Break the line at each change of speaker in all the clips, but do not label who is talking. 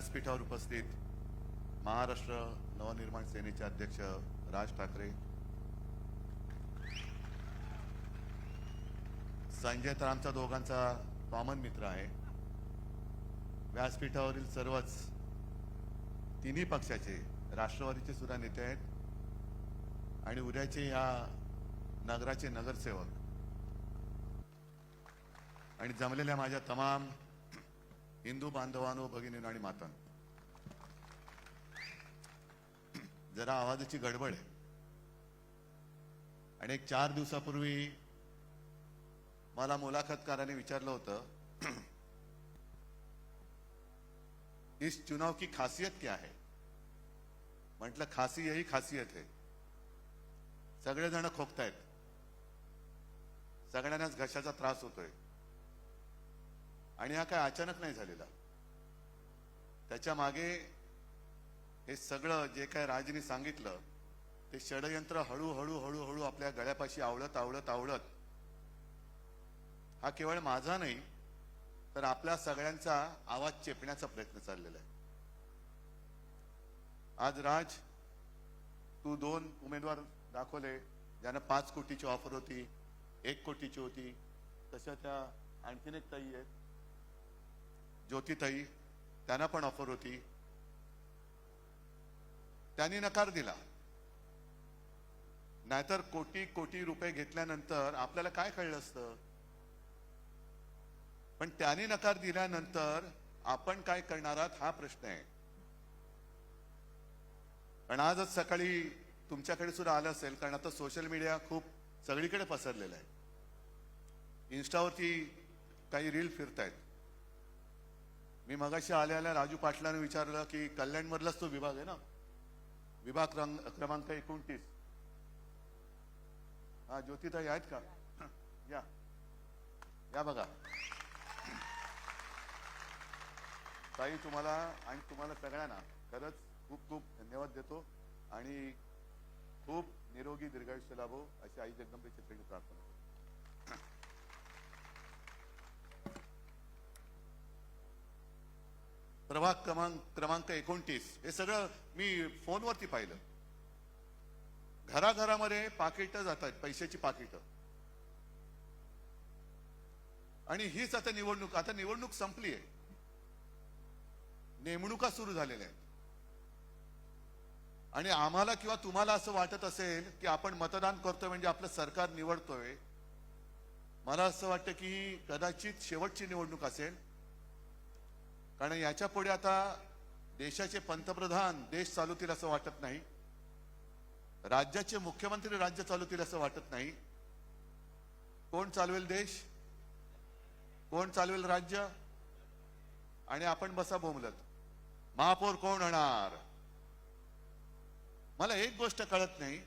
व्यासपीठावर उपस्थित महाराष्ट्र नवनिर्माण सेनेचे अध्यक्ष राज ठाकरे, संजय तर आमच्या दोघांचा कॉमन मित्र आहे, व्यासपीठावरील सर्वच तिन्ही पक्षाचे राष्ट्रवादीचे सुद्धा नेते आहेत आणि उद्याचे या नगराचे नगरसेवक आणि जमलेल्या माझ्या तमाम हिंदू बांधवांनो, भगिनींनो आणि मातांनो, जरा आवाजाची गडबड आहे आणि एक 4 दिवसापूर्वी मला मुलाखतकाराने विचारलं होतं, इस चुनाव की खासियत क्या है? म्हटलं खासी यही खासियत है, सगळेजण खोकतायत, सगळ्यांनाच घशाचा त्रास होतोय आणि हा काय अचानक नाही झालेला. त्याच्या मागे हे सगळं जे काय राजनी सांगितलं ते षडयंत्र हळूहळू हळूहळू आपल्या गळ्यापाशी आवळत आवळत आवळत हा केवळ माझा नाही तर आपल्या सगळ्यांचा आवाज चेपण्याचा प्रयत्न चाललेला आहे. आज राज, तू 2 उमेदवार दाखवले ज्यांना 5 कोटीची ऑफर होती, 1 कोटीची होती. तशा त्या आणखीन एक ताई आहेत, ज्योतिताई, त्यांना पण ऑफर होती. त्यांनी नकार दिला. नाहीतर कोटी कोटी रुपये घेतल्यानंतर आपल्याला काय कळलं असतं. पण त्यांनी नकार दिल्यानंतर आपण काय करणार आहात हा प्रश्न आहे. पण आजच सकाळी तुमच्याकडे सुद्धा आलं असेल, कारण आता सोशल मीडिया खूप सगळीकडे पसरलेला आहे. इन्स्टावरती काही रील फिरतायत. मी मगाशी आल्या राजू पाटलांनी विचारलं की कल्याण मधलाच तो विभाग आहे ना, विभाग क्रमांक 29. हा, ज्योतिताई आहेत का? या या बघा ताई, तुम्हाला आणि तुम्हाला सगळ्यांना खरंच खूप खूप धन्यवाद देतो आणि खूप निरोगी दीर्घायुष्य लाभो अशी आई जगदंबेची चरणी प्रार्थना. प्रभाग क्रमांक 29 हे सगळं मी फोनवरती पाहिलं. घराघरामध्ये पाकिटं जातात, पैशाची पाकिटं. आणि हीच आता निवडणूक संपली आहे, नेमणुका सुरू झालेल्या आहेत. आणि आम्हाला किंवा तुम्हाला असं वाटत असेल की आपण मतदान करतोय म्हणजे आपलं सरकार निवडतोय, मला असं वाटतं की कदाचित शेवटची निवडणूक असेल. कारण याच्या पुढे आता देशाचे पंतप्रधान देश चालवतील असं वाटत नाही, राज्याचे मुख्यमंत्री राज्य चालवतील असं वाटत नाही. कोण चालवेल देश, कोण चालवेल राज्य? आणि आपण बसा बोंबलत, महापौर कोण होणार? मला एक गोष्ट कळत नाही,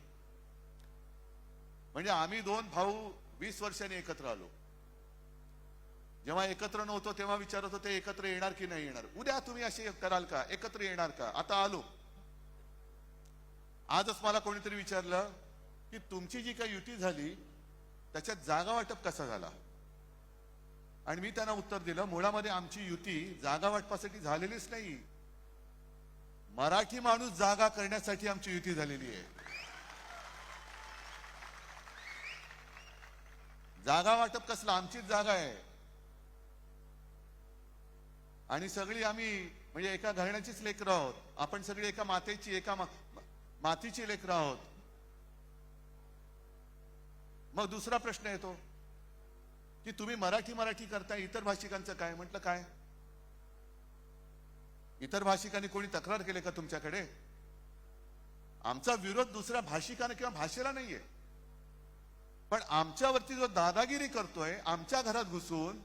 म्हणजे आम्ही 2 भाऊ 20 वर्षांनी एकत्र आलो. जेव्हा एकत्र नव्हतो तेव्हा विचारत होते एकत्र येणार की नाही येणार, उद्या तुम्ही असे कराल का, एकत्र येणार का? आता आलो. आजच मला कोणीतरी विचारलं की तुमची जी काही युती झाली त्याच्यात जागा वाटप कसा झाला. आणि मी त्यांना उत्तर दिलं, मुळामध्ये आमची युती जागा वाटपासाठी झालेलीच नाही, मराठी माणूस जागा करण्यासाठी आमची युती झालेली आहे. जागा वाटप कसलं, आमचीच जागा आहे. आणि सगळी आम्ही म्हणजे एका घराण्याचीच लेकरं आहोत. आपण सगळी एका मातेची, एका मातीची लेकरं आहोत. मग दुसरा प्रश्न येतो की तुम्ही मराठी करताय, इतर भाषिकांचं काय? म्हटलं काय, इतर भाषिकांनी कोणी तक्रार केली का तुमच्याकडे? आमचा विरोध दुसऱ्या भाषिकाने किंवा भाषेला नाहीये, पण आमच्यावरती जो दादागिरी करतोय, आमच्या घरात घुसून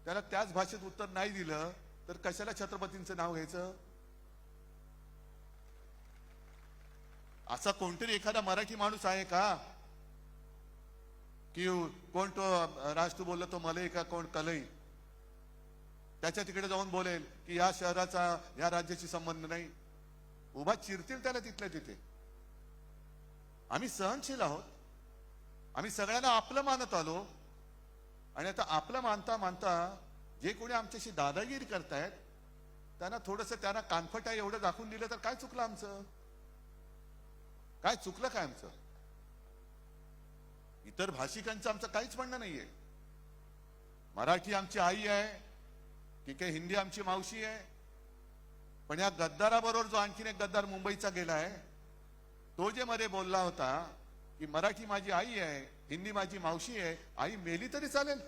त्याला त्याच भाषेत उत्तर नाही दिलं तर कशाला छत्रपतींचं नाव घ्यायचं? असा कोणतरी एखादा मराठी माणूस आहे का की कोण तो राज तू बोलला तो मलई का कोण कलई, त्याच्या तिकडे जाऊन बोलेल की या शहराचा या राज्याशी संबंध नाही? उभा चिरतील त्याला तिथल्या तिथे. आम्ही सहनशील आहोत, आम्ही सगळ्यांना आपलं मानत आलो. आणि आता आपलं मानता मानता जे कोणी आमच्याशी दादागिरी करतायत त्यांना थोडंसं त्यांना कानफट आहे एवढं दाखवून दिलं तर काय चुकलं आमचं? काय चुकलं काय आमचं? इतर भाषिकांचं आमचं काहीच म्हणणं नाहीये. मराठी आमची आई आहे, ठीक आहे, हिंदी आमची मावशी आहे. पण या गद्दाराबरोबर जो आणखीन एक गद्दार मुंबईचा गेलाय, तो जे मध्ये बोलला होता की मराठी माझी आई आहे, हिंदी माझी मावशी आहे, आई मेली तरी चालेल.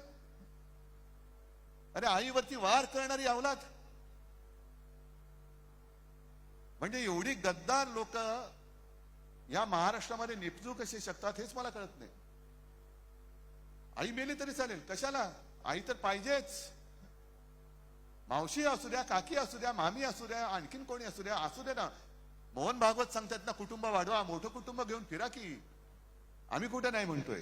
अरे आईवरती वार करणारी अवलाद, म्हणजे एवढी गद्दार लोक या महाराष्ट्रामध्ये निपजू कसे शकतात हेच मला कळत नाही. आई मेली तरी चालेल, कशाला? आई तर पाहिजेच. मावशी असू द्या, काकी असू द्या, मामी असू द्या, आणखीन कोणी असू दे ना. मोहन भागवत सांगतात ना, कुटुंब वाढवा, मोठं कुटुंब घेऊन फिरा की. आम्ही कुठे नाही म्हणतोय,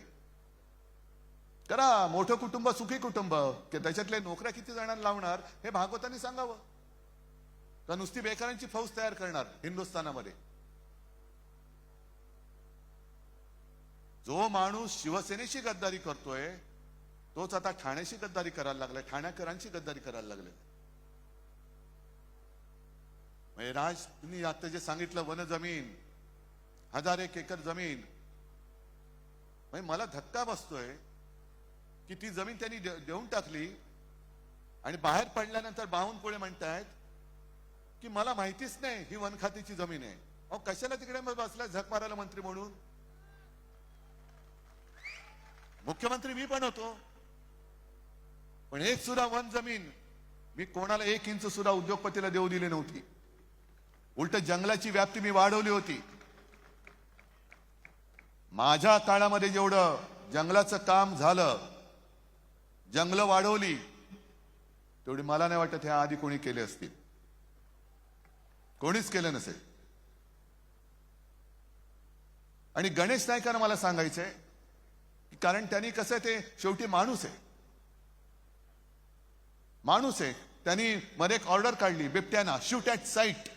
करा मोठं कुटुंब, सुखी कुटुंब. की त्याच्यातले नोकऱ्या किती जणांना लावणार हे भागवतांनी सांगावं, का नुसती बेकारांची फौज तयार करणार हिंदुस्थानामध्ये? जो माणूस शिवसेनेशी गद्दारी करतोय तोच आता ठाण्याशी गद्दारी करायला लागलाय, ठाण्याकरांची गद्दारी करायला लागले. राज, तुम्ही आता जे सांगितलं वन जमीन, 1000 एकर जमीन, मला धक्का बसतोय की ती जमीन त्यांनी देऊन टाकली आणि बाहेर पडल्यानंतर बावनकुळे म्हणतायत की मला माहितीच नाही ही वन खात्याची जमीन आहे. अहो कशाला तिकडे बसलाय झक मारायला मंत्री म्हणून? मुख्यमंत्री मी पण होतो, पण एक सुद्धा वन जमीन मी कोणाला 1 इंच सुद्धा उद्योगपतीला देऊ दिली नव्हती. उलट जंगलाची व्याप्ती मी वाढवली होती. माझ्या काळामध्ये जेवढं जंगलाचं काम झालं, जंगलं वाढवली, तेवढी मला नाही वाटत ह्या आधी कोणी केले असतील. कोणीच केलं नसेल. आणि गणेश नाईकांना मला सांगायचंय, कारण त्यांनी कसं ते शेवटी माणूस आहे, माणूस आहे. त्यांनी मध्ये एक ऑर्डर काढली बिबट्याना, शूट ॲट साईट.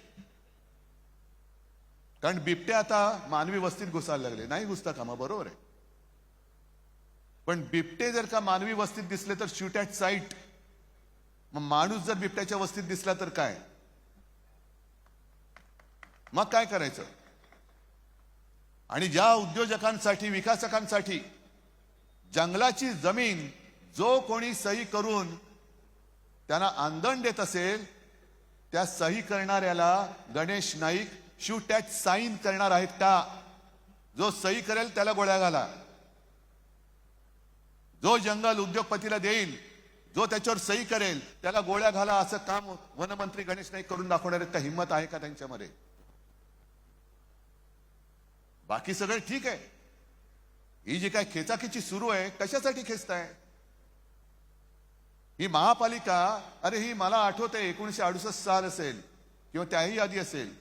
कारण बिबट्या आता मानवी वस्तीत घुसायला लागले. नाही घुसता कामा, बरोबर आहे, पण बिबटे जर का मानवी वस्तीत दिसले तर शूट ॲट साईट. मग माणूस जर बिबट्याच्या वस्तीत दिसला तर काय? मग काय करायचं? आणि ज्या उद्योजकांसाठी, विकासकांसाठी जंगलाची जमीन जो कोणी सही करून त्यांना आंदण देत असेल, त्या सही करणाऱ्याला Ganesh Naik shoot at sign करणार आहेत का? जो सही करेल त्याला गोळ्या घाला. जो जंगल उद्योगपतीला देईल, जो त्याच्यावर सही करेल त्याला गोळ्या घाला. असं काम वनमंत्री गणेश नाईक करून दाखवणार आहेत का? हिंमत आहे का त्यांच्यामध्ये? बाकी सगळं ठीक आहे. ही जी काय खेचाखेची सुरू आहे, कशासाठी खेचताय? ही महापालिका, अरे ही मला आठवतंय 1968 साल असेल किंवा त्याही आधी असेल.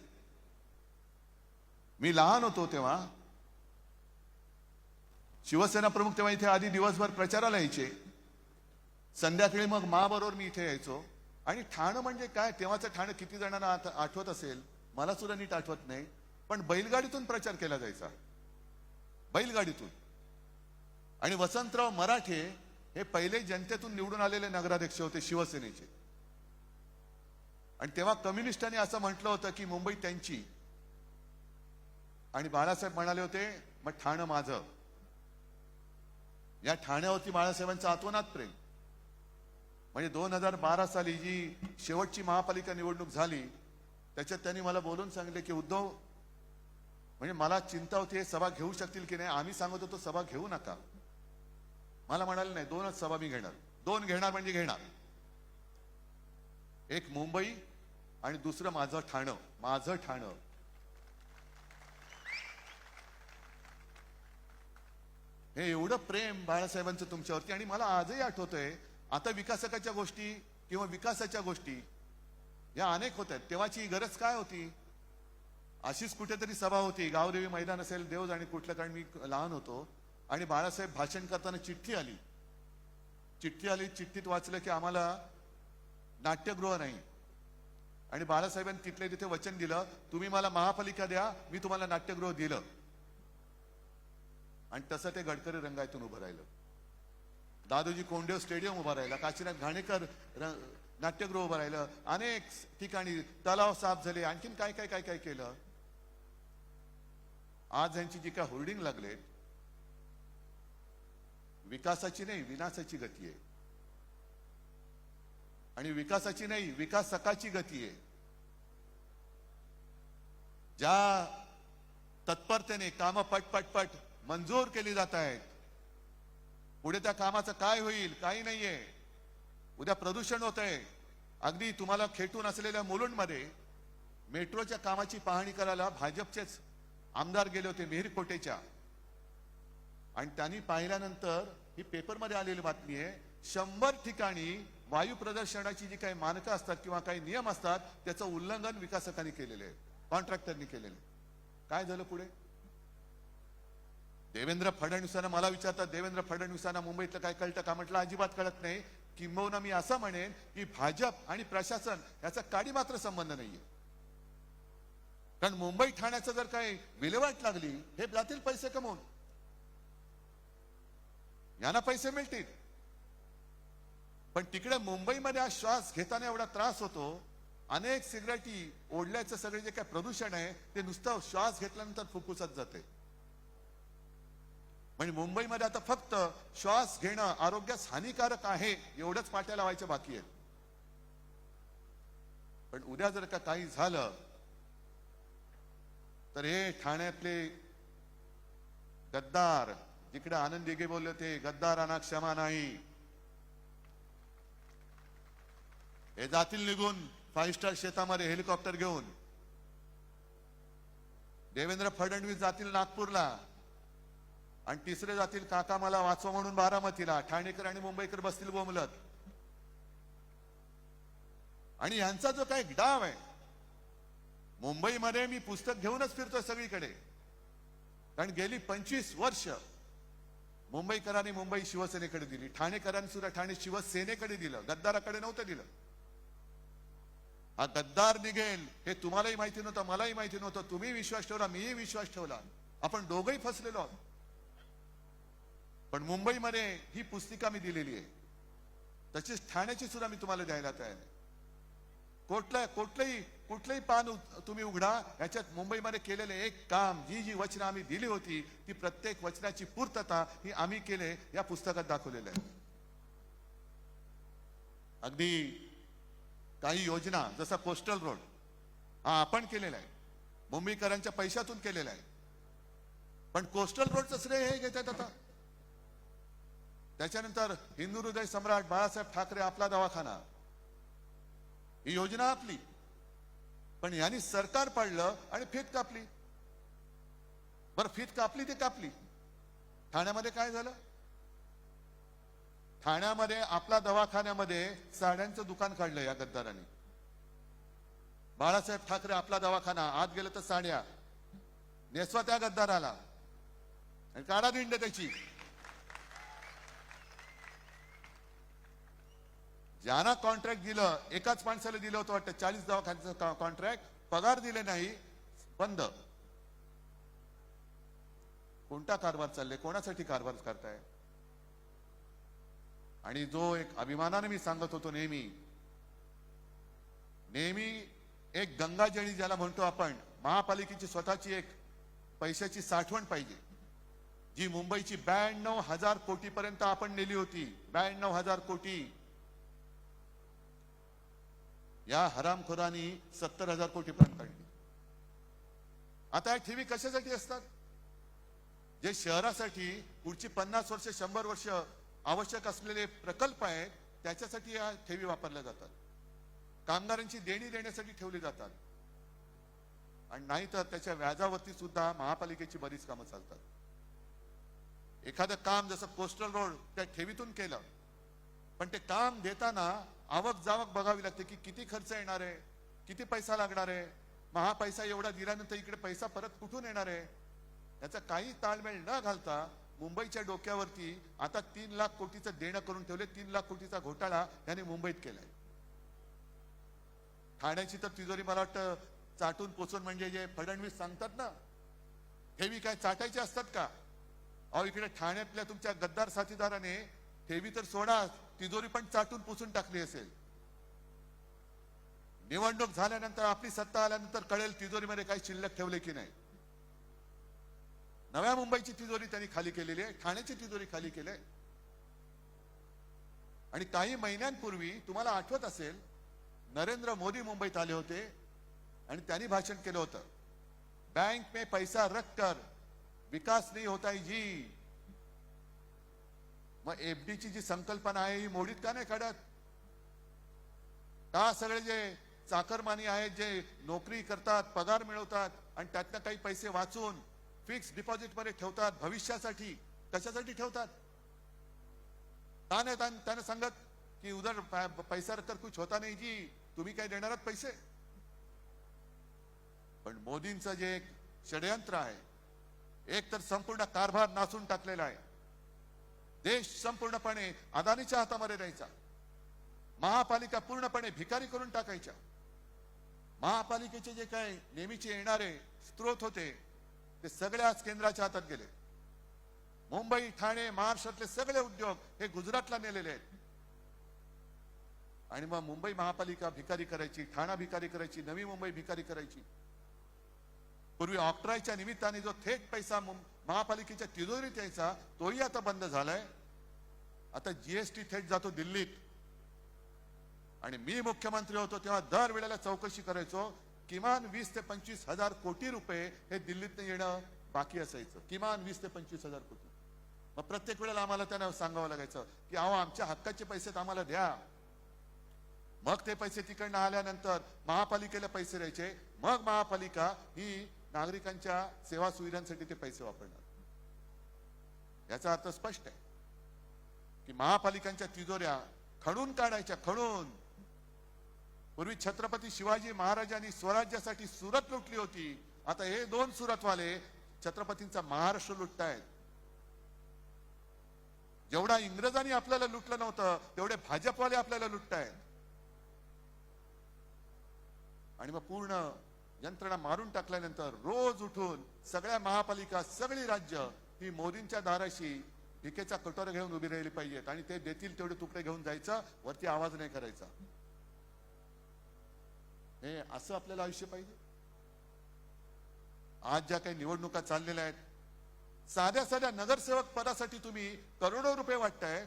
मी लहान होतो तेव्हा. शिवसेना प्रमुख तेव्हा इथे आधी दिवसभर प्रचाराला यायचे, संध्याकाळी मग बरोबर मी इथे यायचो. आणि ठाणं म्हणजे काय, तेव्हाचं ठाणं किती जणांना आठवत असेल, मला सुद्धा नीट आठवत नाही, पण बैलगाडीतून प्रचार केला जायचा, बैलगाडीतून. आणि वसंतराव मराठे हे पहिले जनतेतून निवडून आलेले नगराध्यक्ष होते शिवसेनेचे. आणि तेव्हा कम्युनिस्टांनी असं म्हटलं होतं की मुंबई त्यांची, आणि बाळासाहेब म्हणाले होते मग ठाणं माझं. या ठाण्यावरती बाळासाहेबांचं आतोनात प्रेम. म्हणजे 2012 साली जी शेवटची महापालिका निवडणूक झाली, त्याच्यात त्यांनी मला बोलून सांगितले की उद्धव, म्हणजे मला चिंता होती हे सभा घेऊ शकतील की नाही. आम्ही सांगत होतो सभा घेऊ नका. मला म्हणाले नाही, 2च सभा मी घेणार. 2 घेणार म्हणजे घेणार. एक मुंबई आणि दुसरं माझं ठाणं. माझं ठाणं. हे एवढं प्रेम बाळासाहेबांचं तुमच्यावरती. आणि मला आजही आठवतंय, आता विकासकाच्या गोष्टी किंवा विकासाच्या गोष्टी या अनेक होत आहेत. तेव्हाची गरज काय होती? अशीच कुठेतरी सभा होती, गावदेवी मैदान असेल, देव जाणे कुठलं, कारण मी लहान होतो. आणि बाळासाहेब भाषण करताना चिठ्ठी आली. चिठ्ठीत वाचलं की आम्हाला नाट्यगृह नाही. आणि बाळासाहेबांनी तिथले तिथे वचन दिलं, तुम्ही मला महापालिका द्या, मी तुम्हाला नाट्यगृह दिलं. आणि तसं ते गडकरी रंगायतून उभं राहिलं. दादोजी कोंडदेव स्टेडियम उभा राहिला. काशीनाथ घाणेकर नाट्यगृह उभं राहिलं, अनेक ठिकाणी तलाव साफ झाले, आणखीन काय काय काय काय केलं. आज यांची जी काय होर्डिंग लागले, विकासाची नाही विनाशाची गती आहे. आणि विकासाची नाही विकासकाची गती आहे. ज्या तत्परतेने कामं पटपटपट मंजूर केली जात आहेत, पुढे त्या कामाचं काय होईल काही नाहीये. उद्या प्रदूषण होत आहे. अगदी तुम्हाला खेटून असलेल्या मुलुंडमध्ये मेट्रोच्या कामाची पाहणी करायला भाजपचेच आमदार गेले होते मेहरकोटेच्या, आणि त्यांनी पाहिल्यानंतर ही पेपरमध्ये आलेली बातमी आहे, 100 ठिकाणी वायू प्रदूषणाची जी काही मानकं असतात किंवा काही नियम असतात त्याचं उल्लंघन विकासकांनी केलेले आहे, कॉन्ट्रॅक्टरनी केलेले. काय झालं पुढे? देवेंद्र फडणवीसांना मला विचारतात, देवेंद्र फडणवीसांना मुंबईतलं काय कळतं का? म्हटलं अजिबात कळत नाही. किंबहुना मी असं म्हणेन की भाजप आणि प्रशासन याचा काडी मात्र संबंध नाहीये. कारण मुंबई ठाण्याचं जर काही विल्हेवाट लागली, हे जातील पैसे कमवून, यांना पैसे मिळतील. पण तिकडे मुंबईमध्ये आज श्वास घेताना एवढा त्रास होतो. अनेक सिगरेटी ओढल्याचं सगळे जे काही प्रदूषण आहे ते नुसतं श्वास घेतल्यानंतर फुफ्फुसात जाते. म्हणजे मुंबईमध्ये आता फक्त श्वास घेणं आरोग्यास हानिकारक आहे एवढंच पाट्या लावायचं बाकी आहे. पण उद्या जर का काही झालं तर हे ठाण्यातले गद्दार, जिकडे आनंद दिघे बोलले ते गद्दारांना क्षमा नाही, हे जातील निघून 5 स्टार शेतामध्ये हेलिकॉप्टर घेऊन. देवेंद्र फडणवीस जातील नागपूरला, आणि तिसरे जातील काका मला वाचवा म्हणून बारामतीला. ठाणेकर आणि मुंबईकर बसतील बोंबलत. आणि यांचा जो काही डाव आहे, मुंबईमध्ये मी पुस्तक घेऊनच फिरतोय सगळीकडे, कारण गेली 25 वर्ष मुंबईकरांनी मुंबई शिवसेनेकडे दिली, ठाणेकरांनी सुद्धा ठाणे शिवसेनेकडे दिलं, गद्दाराकडे नव्हतं दिलं. हा गद्दार निघेल हे तुम्हालाही माहिती नव्हतं, मलाही माहिती नव्हतं. तुम्ही विश्वास ठेवला, मीही विश्वास ठेवला, आपण दोघंही फसलेलो आहोत. पण मुंबईमध्ये ही पुस्तिका मी दिलेली आहे, तशीच ठाण्याची सुद्धा मी तुम्हाला द्यायला तयार आहे. कुठलंही पान तुम्ही उघडा, याच्यात मुंबईमध्ये केलेले एक काम, जी वचनं आम्ही दिली होती ती प्रत्येक वचनाची पूर्तता ही आम्ही केले, या पुस्तकात दाखवलेलं आहे. अगदी काही योजना जसा कोस्टल रोड हा आपण केलेला आहे, मुंबईकरांच्या पैशातून केलेला आहे. पण कोस्टल रोडचं श्रेय हे घेतात आता. त्याच्यानंतर हिंदू हृदय सम्राट बाळासाहेब ठाकरे आपला दवाखाना, ही योजना आपली. पण यांनी सरकार पाडलं आणि फीत कापली. बरं, फीत कापली ते कापली. ठाण्यामध्ये काय झालं? ठाण्यामध्ये आपला दवाखान्यामध्ये साड्यांचं दुकान काढलं या गद्दारांनी. बाळासाहेब ठाकरे आपला दवाखाना, आत गेलं तर साड्या नेसवा त्या गद्दाराला आणि काढा दिंड त्याची. ज्यांना कॉन्ट्रॅक्ट दिलं, एकाच माणसाला दिलं होतं वाटतं 40 दवाखान्याचं कॉन्ट्रॅक्ट, पगार दिले नाही, बंद. कोणता कारभार चालले? कोणासाठी कारभार करताय? आणि जो एक अभिमानाने मी सांगत होतो, नेहमी एक गंगाजळी ज्याला म्हणतो आपण, महापालिकेची स्वतःची एक पैशाची साठवण पाहिजे, जी मुंबईची 92,000 कोटी पर्यंत आपण नेली होती. 92,000 कोटी. या हरामखोरांनी 70,000 कोटी पर्यंत काढली. आता या ठेवी कशासाठी असतात? जे शहरासाठी पुढची 50 वर्ष 100 वर्ष आवश्यक असलेले प्रकल्प आहेत त्याच्यासाठी या ठेवी वापरल्या जातात. कामगारांची देणी देण्यासाठी ठेवली जातात. आणि नाही तर त्याच्या व्याजावरती सुद्धा महापालिकेची बरीच कामं चालतात. एखादं काम जसं कोस्टल रोड त्या ठेवीतून केलं, पण ते काम देताना आवक जावक बघावी लागते की किती खर्च येणार आहे, किती पैसा लागणार आहे. हा पैसा एवढा दिल्यानंतर इकडे पैसा परत कुठून येणार आहे, याचा काही ताळमेळ न घालता मुंबईच्या डोक्यावरती आता 3 लाख कोटीचं देणं करून ठेवले. 3 लाख कोटीचा घोटाळा याने मुंबईत केलाय. ठाण्याची तर तिजोरी मला वाटतं चाटून पोचून, म्हणजे जे फडणवीस सांगतात ना, ठेवी काय चाटायचे असतात का? अहो, इकडे ठाण्यातल्या तुमच्या गद्दार साथीदाराने ठेवी तर सोडा, तिजोरी पण चाटून पुसून टाकली असेल. निवडणूक झाल्यानंतर आपली सत्ता आल्यानंतर कळेल तिजोरीमध्ये काही शिल्लक ठेवले की नाही. नव्या मुंबईची तिजोरी त्यांनी खाली केलेली आहे, ठाण्याची तिजोरी खाली केली आहे. आणि काही महिन्यांपूर्वी तुम्हाला आठवत असेल नरेंद्र मोदी मुंबईत आले होते आणि त्यांनी भाषण केलं होतं, बैंक में पैसा रखकर विकास नहीं होता है जी. मग एफडीची जी संकल्पना आहे ही मोडीत का नाही काढत? का सगळे जे चाकरमानी आहेत, जे नोकरी करतात, पगार मिळवतात आणि त्यातनं काही पैसे वाचून फिक्स डिपॉझिट मध्ये ठेवतात भविष्यासाठी, कशासाठी ठेवतात? का नाही त्याने सांगत की उधर पैसा रखकर कुछ होता नहीं जी, तुम्ही काय देणार आहात पैसे? पण मोदींचं जे एक षडयंत्र आहे, एक तर संपूर्ण कारभार नासून टाकलेला आहे, देश संपूर्णपणे अदानीच्या हातामध्ये द्यायचा, महापालिका पूर्णपणे भिकारी करून टाकायच्या. महापालिकेचे जे काय नेहमीचे येणारे स्त्रोत होते ते सगळे आज केंद्राच्या हातात गेले. मुंबई, ठाणे, महाराष्ट्रातले सगळे उद्योग हे गुजरातला नेलेले आहेत. आणि मग मुंबई महापालिका भिकारी करायची, ठाणा भिकारी करायची, नवी मुंबई भिकारी करायची. पूर्वी ऑक्ट्रायच्या निमित्ताने जो थेट पैसा महापालिकेच्या तिजोरीत यायचा तोही आता बंद झालाय. आता जीएसटी थेट जातो दिल्लीत. आणि मी मुख्यमंत्री होतो तेव्हा दर वेळेला चौकशी करायचो, किमान 20 ते 25 हजार कोटी रुपये हे दिल्लीत येणं बाकी असायचं, किमान 20 ते 25 हजार कोटी. मग प्रत्येक वेळेला आम्हाला त्यांना सांगावं लागायचं की अहो आमच्या हक्काचे पैसे आम्हाला द्या. मग ते पैसे तिकडनं आल्यानंतर महापालिकेला पैसे द्यायचे, मग महापालिका ही नागरिकांच्या सेवा सुविधांसाठी ते पैसे वापरणार. याचा अर्थ स्पष्ट आहे की महापालिकांच्या तिजोऱ्या खणून काढायच्या, खणून. पूर्वी छत्रपती शिवाजी महाराजांनी स्वराज्यासाठी सुरत लुटली होती, आता हे दोन सुरतवाले छत्रपतींचा महाराष्ट्र लुटतायत. जेवढा इंग्रजांनी आपल्याला लुटलं नव्हतं तेवढे भाजपवाले आपल्याला लुटतायत. आणि मग पूर्ण यंत्रणा मारून टाकल्यानंतर रोज उठून सगळ्या महापालिका, सगळी राज्य ही मोदींच्या दाराशी भिकेचा कटोरा घेऊन उभी राहिली पाहिजेत. आणि ते देतील तेवढे तुकडे घेऊन जायचं, वरती आवाज नाही करायचा. हे असं आपल्याला आयुष्य पाहिजे? आज ज्या काही निवडणुका चाललेल्या आहेत, साध्या साध्या नगरसेवक पदासाठी तुम्ही करोडो रुपये वाटताय.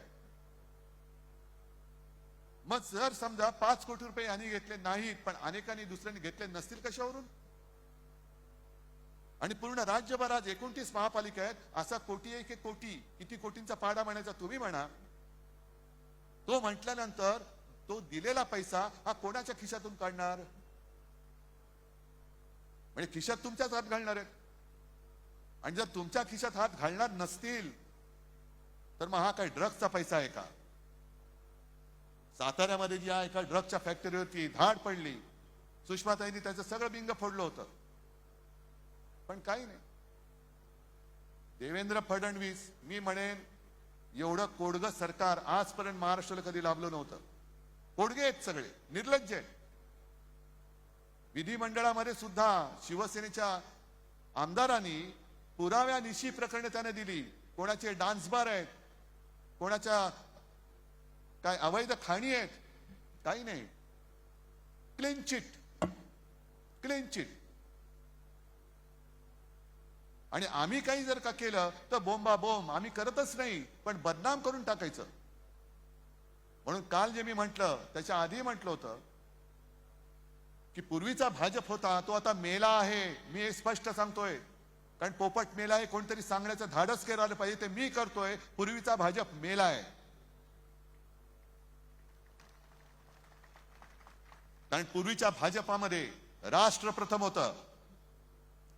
मग जर समजा 5 कोटी रुपये यांनी घेतले नाहीत पण अनेकांनी दुसऱ्यांनी घेतले नसतील कशावरून? आणि पूर्ण राज्यभरात 29 महापालिका आहेत, असा कोटी एक एक कोटी, किती कोटींचा पाडा म्हणायचा तुम्ही म्हणा. तो म्हटल्यानंतर तो दिलेला पैसा हा कोणाच्या खिशातून काढणार? म्हणजे खिशात तुमच्याच हात घालणार आहेत. आणि जर तुमच्या खिशात हात घालणार नसतील तर मग हा काय ड्रग्सचा पैसा आहे का? साताऱ्यामध्ये जी आहे एका ड्रग्सच्या फॅक्टरीवरती धाड पडली, सुषमाताईंनी त्याचं सगळं बिंग फोडलं होतं, पण काही नाही. देवेंद्र फडणवीस, मी म्हणेन एवढं कोडगं सरकार आजपर्यंत महाराष्ट्राला कधी लाभलं नव्हतं. कोडगे आहेत सगळे, निर्लज्ज आहेत. विधिमंडळामध्ये सुद्धा शिवसेनेच्या आमदारांनी पुराव्यानिशी प्रकरणे त्याने दिली. कोणाचे डान्स बार आहेत, कोणाच्या काय अवैध खाणी आहेत, काही नाही. Clean chit, clean chit. आणि आम्ही काही जर का केलं तर बोंबा बोंब, आम्ही करतच नाही पण बदनाम करून टाकायचं. म्हणून काल जे मी म्हटलं त्याच्या आधी म्हटलं होतं की पूर्वीचा भाजप होता तो आता मेला आहे. मी हे स्पष्ट सांगतोय, कारण पोपट मेला आहे कोणतरी सांगण्याचं धाडस करायला पाहिजे, ते मी करतोय. पूर्वीचा भाजप मेला आहे. कारण पूर्वीच्या भाजपामध्ये राष्ट्र प्रथम होतं.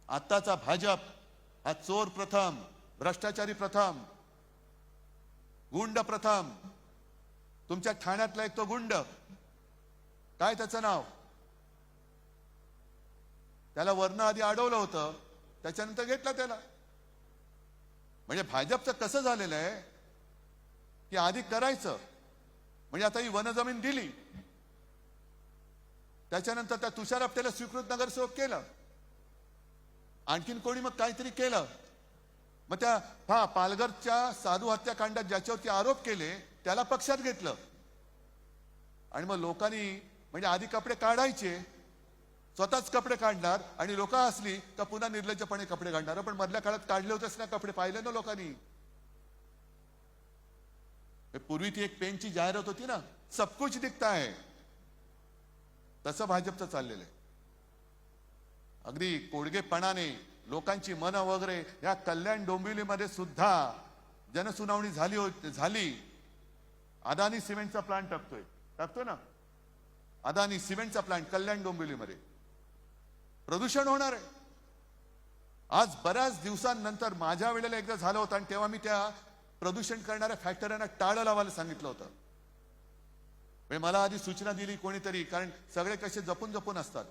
आत्ताचा भाजप हा चोर प्रथम, भ्रष्टाचारी प्रथम, गुंड प्रथम. तुमच्या ठाण्यातला एक तो गुंड, काय त्याचं नाव, त्याला वर्ण आधी अडवलं होतं, त्याच्यानंतर घेतलं त्याला. म्हणजे भाजपचं कसं झालेलं आहे की आधी करायचं, म्हणजे आता ही वनजमीन दिली, त्याच्यानंतर त्या तुषार आपट्याला स्वीकृत नगरसेवक केलं, आणखीन कोणी मग काहीतरी केलं. मग त्या पालघरच्या साधू हत्याकांडात ज्याच्यावरती आरोप केले त्याला पक्षात घेतलं. आणि मग लोकांनी म्हणजे आधी कपडे काढायचे, स्वतःच कपडे काढणार आणि लोक असली का पुन्हा निर्लज्जपणे कपडे काढणार. पण मधल्या काळात काढले होतेच ना कपडे, पाहिले ना लोकांनी. पूर्वी ती एक पेनची जाहिरात होती ना, सब कुछ दिखता है, तसं भाजपचं चाललेलं आहे. अगदी कोडगेपणाने लोकांची मनं वगैरे. या कल्याण डोंबिवलीमध्ये सुद्धा जनसुनावणी झाली. अदानी सिमेंटचा प्लांट टाकतोय ना, अदानी सिमेंटचा प्लांट कल्याण डोंबिवलीमध्ये. प्रदूषण होणार आहे. आज बऱ्याच दिवसांनंतर माझ्या वेळेला एकदा झालं होतं आणि तेव्हा मी त्या प्रदूषण करणाऱ्या फॅक्टऱ्यांना टाळं लावायला सांगितलं होतं. मला आधी सूचना दिली कोणीतरी, कारण सगळे कसे जपून जपून असतात.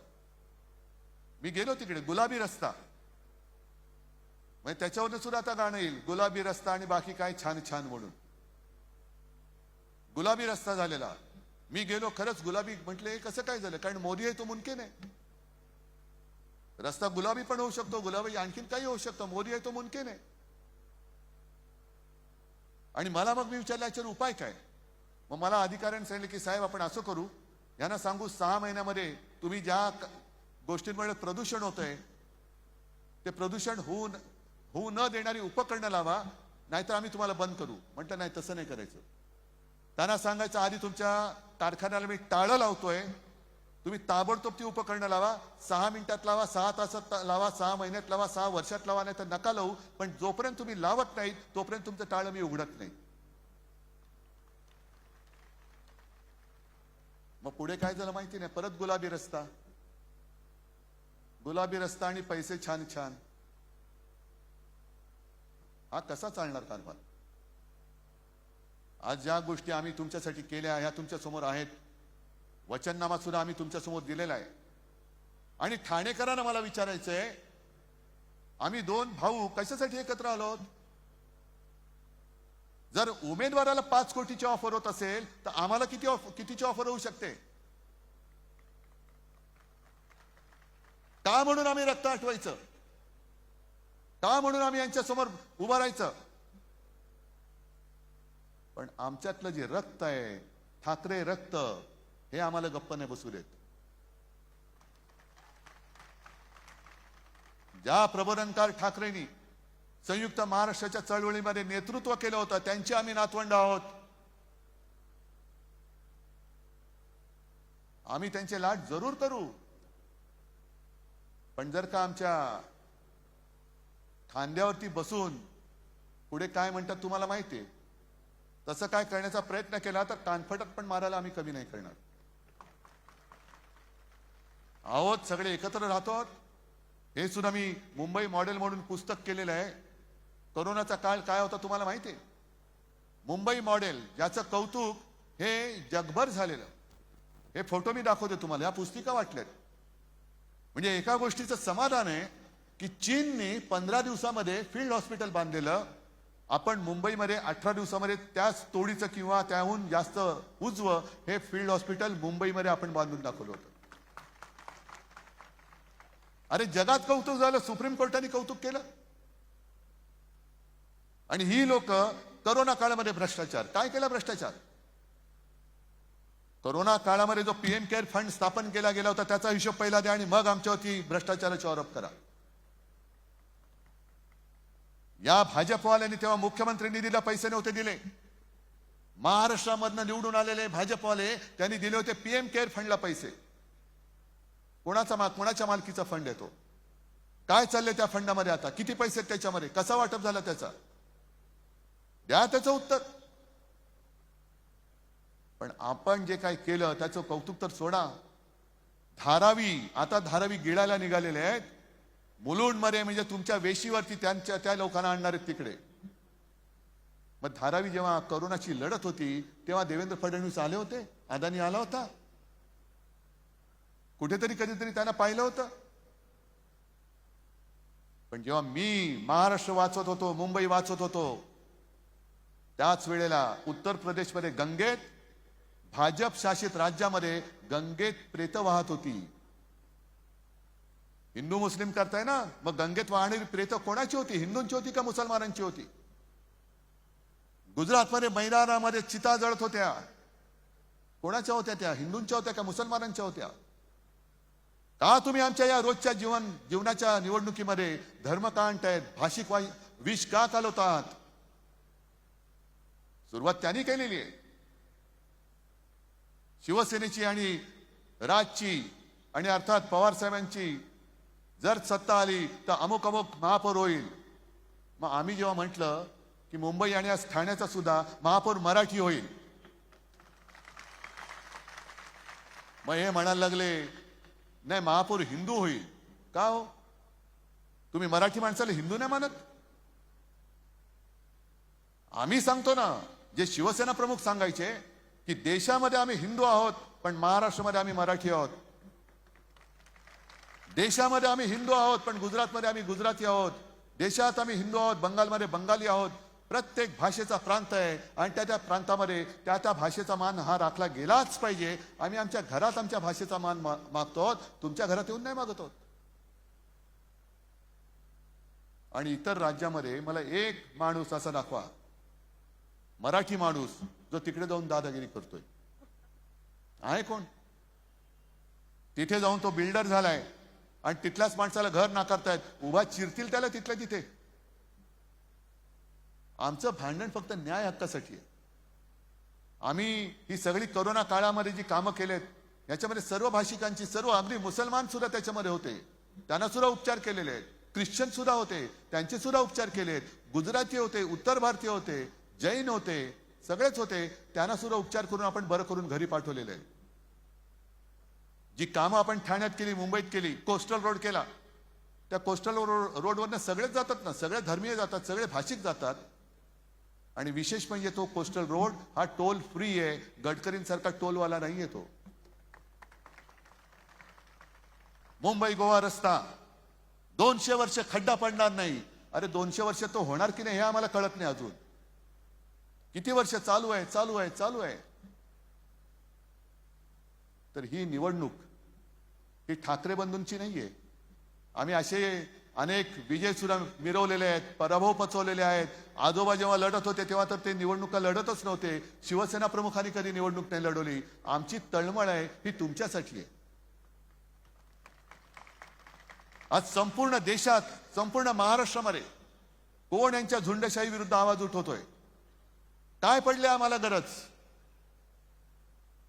मी गेलो तिकडे, गुलाबी रस्ता, म्हणजे त्याच्यावर सुद्धा आता गाणं येईल, गुलाबी रस्ता आणि बाकी काय छान छान म्हणून. गुलाबी रस्ता झालेला. मी गेलो, खरंच गुलाबी. म्हटले कसं काय झालं? कारण मोदी आहे तो मुमकिन आहे. रस्ता गुलाबी पण होऊ शकतो, गुलाबी आणखीन काही होऊ शकतो, मोदी आहे तो मुमकिन आहे. आणि मला मग मी विचारलं याच्यावर उपाय काय. मग मला अधिकाऱ्यांनी सांगितलं की साहेब आपण असं करू, यांना सांगू 6 महिन्यामध्ये तुम्ही ज्या गोष्टींमुळे प्रदूषण होतंय ते प्रदूषण होऊ न देणारी उपकरणं लावा, नाहीतर आम्ही तुम्हाला बंद करू. म्हटलं नाही, तसं नाही करायचं. त्यांना सांगायचं आधी तुमच्या कारखान्याला मी टाळं लावतोय, तुम्ही ताबडतोब ती उपकरणं लावा. 6 मिनिटात लावा, 6 तासात लावा, 6 महिन्यात लावा, 6 वर्षात लावा, नाही तर नका लावू. पण जोपर्यंत तुम्ही लावत नाही तोपर्यंत तुमचं टाळं मी उघडत नाही. मग पुढे काय झालं माहिती नाही. परत गुलाबी रस्ता, गुलाबी रस्ता आणि पैसे छान छान. हा कसा चालणार कारभार? आज ज्या गोष्टी आम्ही तुमच्यासाठी केल्या ह्या तुमच्या समोर आहेत. वचननामा सुद्धा आम्ही तुमच्या समोर दिलेला आहे. आणि ठाणेकरांना मला विचारायचंय, आम्ही 2 भाऊ कशासाठी एकत्र आलो? जर उमेदवाराला 5 कोटीची ऑफर होत असेल तर आम्हाला कितीची ऑफर होऊ शकते? का म्हणून आम्ही रक्त आठवायचं? का म्हणून आम्ही यांच्या समोर उभं राहायचं? पण आमच्यातलं जे रक्त आहे, ठाकरे रक्त, हे आम्हाला गप्प नाही बसू देत. ज्या प्रबोधनकार ठाकरेंनी संयुक्त महाराष्ट्राच्या चळवळीमध्ये नेतृत्व केलं होतं, त्यांची आम्ही नातवंड आहोत. आम्ही त्यांचे लाड जरूर करू. पण जर का आमच्या खांद्यावरती बसून पुढे काय म्हणतात तुम्हाला माहिती आहे, तसं काय करण्याचा प्रयत्न केला तर कानफटात पण मारायला आम्ही कमी नाही करणार आहोत. सगळे एकत्र राहतो. हे सुद्धा मी मुंबई मॉडेल म्हणून पुस्तक केलेलं आहे. कोरोनाचा काळ काय होता तुम्हाला माहिती आहे? मुंबई मॉडेल, ज्याचं कौतुक हे जगभर झालेलं. हे फोटो मी दाखवते तुम्हाला, या पुस्तिका वाटल्यात. म्हणजे एका गोष्टीचं समाधान आहे की चीनने 15 दिवसामध्ये फील्ड हॉस्पिटल बांधलेलं. आपण मुंबईमध्ये 18 दिवसामध्ये त्याच तोडीचं किंवा त्याहून जास्त उजवं हे फील्ड हॉस्पिटल मुंबईमध्ये आपण बांधून दाखवलं होतं. अरे जगात कौतुक झालं, सुप्रीम कोर्टाने कौतुक केलं. आणि ही लोक करोना काळामध्ये भ्रष्टाचार काय केला? भ्रष्टाचार कोरोना काळामध्ये जो पीएम केअर फंड स्थापन केला गेला होता त्याचा हिशोब पहिला द्या आणि मग आमच्यावरती भ्रष्टाचाराचा आरोप करा. या भाजपवाल्यांनी तेव्हा मुख्यमंत्री निधीला पैसे नव्हते दिले. महाराष्ट्रामधनं निवडून आलेले भाजपवाले त्यांनी दिले होते पीएम केअर फंडला पैसे. कोणाच्या मालकीचा फंड येतो? काय चाललंय त्या फंडामध्ये? आता किती पैसे आहेत त्याच्यामध्ये? कसा वाटप झाला त्याचा? द्या त्याचं उत्तर. पण आपण जे काय केलं त्याचं कौतुक तर सोडा. आता धारावी गिळायला निघालेले आहेत. मुलुंडमध्ये म्हणजे तुमच्या वेशीवरती त्या लोकांना आणणार आहेत तिकडे. मग धारावी जेव्हा करोनाची लढत होती तेव्हा देवेंद्र फडणवीस आले होते, अदानी आला होता. कुठेतरी कधीतरी त्यांना पाहिलं होतं. पण जेव्हा मी महाराष्ट्र वाचवत होतो, मुंबई वाचवत होतो, त्याच वेळेला उत्तर प्रदेशमध्ये गंगेत, भाजप शासित राज्यामध्ये गंगेत प्रेत वाहत होती. हिंदू मुस्लिम करताय ना, मग गंगेत वाहणारी प्रेत कोणाची होती? हिंदूंची होती का मुसलमानांची होती? गुजरातमध्ये मैदानामध्ये चिता जळत होत्या. कोणाच्या होत्या त्या? हिंदूंच्या होत्या का मुसलमानांच्या होत्या? का तुम्ही आमच्या या रोजच्या जीवनाच्या निवडणुकीमध्ये धर्म का आणतायत? भाषिक विष का कालवतात? सुरुवात त्यांनी केलेली आहे. शिवसेनेची आणि राजची आणि अर्थात पवार साहेबांची जर सत्ता आली तर अमुक अमुक महापौर होईल. मग आम्ही जेव्हा म्हटलं की मुंबई आणि आज ठाण्याचा सुद्धा महापौर मराठी होईल, मग हे म्हणायला लागले नाही महापौर हिंदू होईल. का हो? तुम्ही मराठी माणसाला हिंदू नाही मानत? आम्ही सांगतो ना, जे शिवसेना प्रमुख सांगायचे की देशामध्ये आम्ही हिंदू आहोत पण महाराष्ट्रामध्ये आम्ही मराठी आहोत. देशामध्ये आम्ही हिंदू आहोत पण गुजरातमध्ये आम्ही गुजराती आहोत. देशात आम्ही हिंदू आहोत, बंगालमध्ये बंगाली आहोत. प्रत्येक भाषेचा प्रांत आहे आणि त्या प्रांतामध्ये त्या भाषेचा मान हा राखला गेलाच पाहिजे. आम्ही आमच्या घरात आमच्या भाषेचा मान मागतो आहोत, तुमच्या घरात येऊन नाही मागत आहोत. आणि इतर राज्यामध्ये मला एक माणूस असा दाखवा, मराठी माणूस जो तिकडे जाऊन दादागिरी करतोय. आहे कोण? तिथे जाऊन तो बिल्डर झालाय आणि तिथल्याच माणसाला घर नाकारतायत. उभा चिरतील त्याला तिथल्या तिथे. आमचं भांडण फक्त न्याय हक्कासाठी आहे. आम्ही ही सगळी कोरोना काळामध्ये जी कामं केलेत याच्यामध्ये सर्व भाषिकांची, सर्व अगदी मुसलमान सुद्धा त्याच्यामध्ये होते, त्यांना सुद्धा उपचार केलेले आहेत. ख्रिश्चन सुद्धा होते, त्यांचे सुद्धा उपचार केलेत. गुजराती होते, उत्तर भारतीय होते, जैन होते, सगळेच होते, त्यांना सुद्धा उपचार करून आपण बरं करून घरी पाठवलेले आहे. जी कामं आपण ठाण्यात केली, मुंबईत केली, कोस्टल रोड केला, त्या कोस्टल रोडवरनं सगळेच जातात ना, सगळे धर्मीय जातात, सगळे भाषिक जातात. आणि विशेष म्हणजे तो कोस्टल रोड हा टोल फ्री आहे. गडकरींसारखा टोलवाला नाहीये तो. मुंबई गोवा रस्ता 200 वर्ष खड्डा पडणार नाही. अरे 200 वर्ष तो होणार की नाही हे आम्हाला कळत नाही अजून. किती वर्ष चालू आहे चालू आहे चालू आहे. तर ही निवडणूक ही ठाकरे बंधूंची नाहीये. आम्ही असे अनेक विजय सुद्धा मिरवलेले आहेत, पराभव पचवलेले आहेत. आजोबा जेव्हा लढत होते तेव्हा तर ते निवडणुका लढतच नव्हते. शिवसेना प्रमुखांनी कधी निवडणूक नाही लढवली. आमची तळमळ आहे ही तुमच्यासाठी आहे. आज संपूर्ण देशात, संपूर्ण महाराष्ट्रामध्ये कोण यांच्या झुंडशाही विरुद्ध आवाज उठवतोय? काय पडले आम्हाला गरज?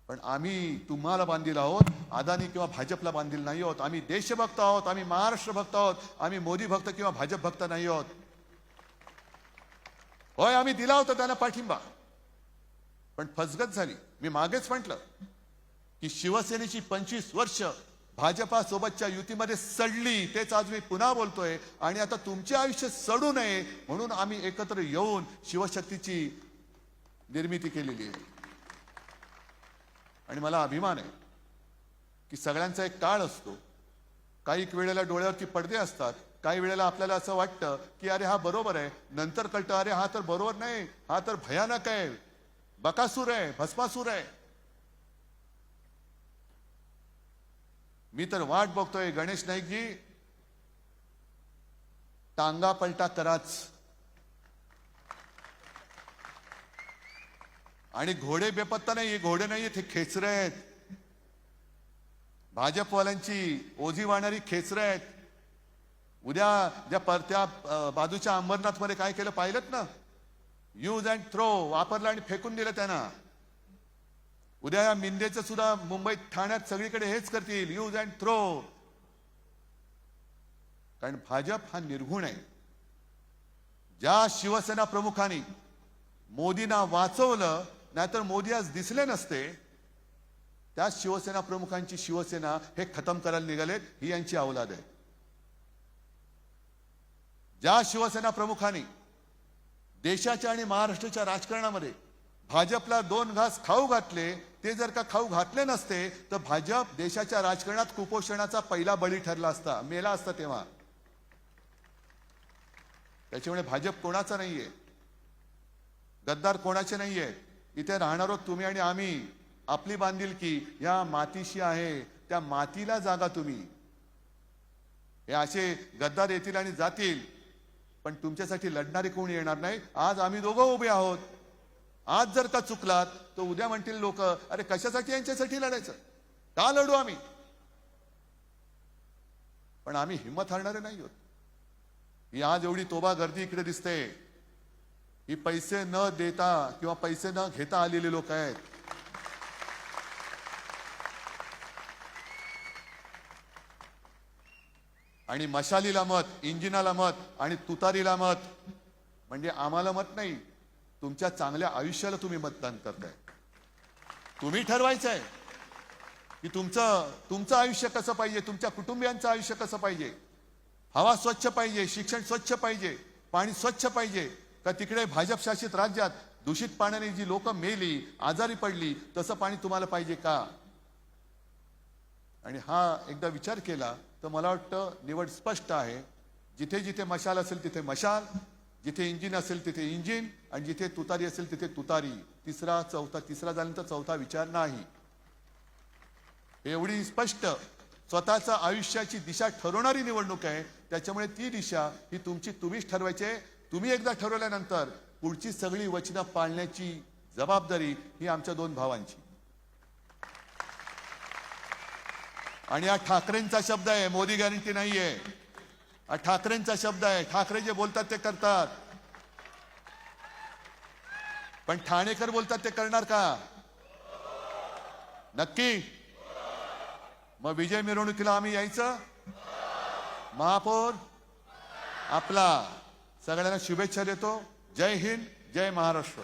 पण आम्ही तुम्हाला बांधील आहोत, अदानी किंवा भाजपला बांधील नाही आहोत. आम्ही देशभक्त आहोत, आम्ही महाराष्ट्र भक्त आहोत, आम्ही मोदी भक्त किंवा भाजप भक्त नाही आहोत. होय, आम्ही दिला होता त्यांना पाठिंबा, पण फसगत झाली. मी मागेच म्हटलं की शिवसेनेची 25 वर्ष भाजपा सोबतच्या युतीमध्ये सडली. तेच आज मी पुन्हा बोलतोय. आणि आता तुमचे आयुष्य सडू नये म्हणून आम्ही एकत्र येऊन शिवशक्तीची निर्मिती केलेली आहे. आणि मला अभिमान आहे की सगळ्यांचा एक काळ असतो. काही वेळेला डोळ्यावरती पडदे असतात, काही वेळेला आपल्याला असं वाटतं की अरे हा बरोबर आहे, नंतर कळतं अरे हा तर बरोबर नाही, हा तर भयानक आहे, बकासूर आहे, भस्मासूर आहे. मी तर वाट बघतोय गणेश नाईकजी, टांगा पलटा कराच. आणि घोडे बेपत्ता नाही, हे घोडे नाही, ते खेचरे आहेत. भाजपवाल्यांची ओझी वाहणारी खेचरे आहेत. उद्या त्या बाजूच्या अंबरनाथ मध्ये काय केलं पाहिलं ना? यूज अँड थ्रो वापरलं आणि फेकून दिलं त्यांना. उद्या या मिंदेचं सुद्धा मुंबईत, ठाण्यात सगळीकडे हेच करतील, यूज अँड थ्रो. कारण भाजप हा निर्गुण आहे. ज्या शिवसेना प्रमुखांनी मोदींना वाचवलं, नाहीतर मोदी आज दिसले नसते, त्या शिवसेना प्रमुखांची शिवसेना हे खतम करायला निघालेत. ही यांची अवलाद आहे. ज्या शिवसेना प्रमुखांनी देशाच्या आणि महाराष्ट्राच्या राजकारणामध्ये भाजपला 2 घास खाऊ घातले, ते जर का खाऊ घातले नसते तर भाजप देशाच्या राजकारणात कुपोषणाचा पहिला बळी ठरला असता, मेला असता तेव्हा. त्याच्यामुळे भाजप कोणाचा नाहीये, गद्दार कोणाचे नाहीये. इथे राहणारो तुम्ही आणि आम्ही. आपली बांधिलकी या मातीशी आहे, त्या मातीला जागा तुम्ही. हे असे गद्दार येतील आणि जातील, पण तुमच्यासाठी लढणारे कोणी येणार नाही. आज आम्ही दोघं उभे आहोत. आज जर का चुकलात तर उद्या म्हणतील लोक, अरे कशासाठी यांच्यासाठी लढायचं, का लढू आम्ही. पण आम्ही हिंमत हारणारे नाही आहोत. ही आज एवढी तोबा गर्दी इकडे दिसते, ही पैसे न देता किंवा पैसे न घेता आलेले लोक आहेत. आणि मशालीला मत, इंजिनाला मत आणि तुतारीला मत, म्हणजे आम्हाला मत नाही, तुमच्या चांगल्या आयुष्याला तुम्ही मतदान करताय. तुम्ही ठरवायचंय की तुमचं आयुष्य कसं पाहिजे, तुमच्या कुटुंबियांचं आयुष्य कसं पाहिजे. हवा स्वच्छ पाहिजे, शिक्षण स्वच्छ पाहिजे, पाणी स्वच्छ पाहिजे, का तिकडे भाजप शासित राज्यात दूषित पाण्याने जी लोक मेली, आजारी पडली, तसं पाणी तुम्हाला पाहिजे का. आणि हा एकदा विचार केला तर मला वाटतं निवड स्पष्ट आहे. जिथे जिथे मशाल असेल तिथे मशाल, जिथे इंजिन असेल तिथे इंजिन, आणि जिथे तुतारी असेल तिथे तुतारी. तिसरा झाल्यानंतर चौथा विचार नाही. एवढी स्पष्ट स्वतःच्या आयुष्याची दिशा ठरवणारी निवडणूक आहे. त्याच्यामुळे ती दिशा ही तुम्हीच ठरवायची. तुम्ही एकदा ठरवल्यानंतर पुढची सगळी वचनं पाळण्याची जबाबदारी ही आमच्या दोन भावांची. आणि हा ठाकरेंचा शब्द आहे, मोदी गॅरंटी नाहीये. हा ठाकरेंचा शब्द आहे. ठाकरे जे बोलतात ते करतात, पण ठाणेकर बोलतात ते करणार का नक्की. मग विजय मिरवणुकीला आम्ही यायचं. महापौर आपला. सगळ्यांना शुभेच्छा देतो. जय हिंद, जय महाराष्ट्र.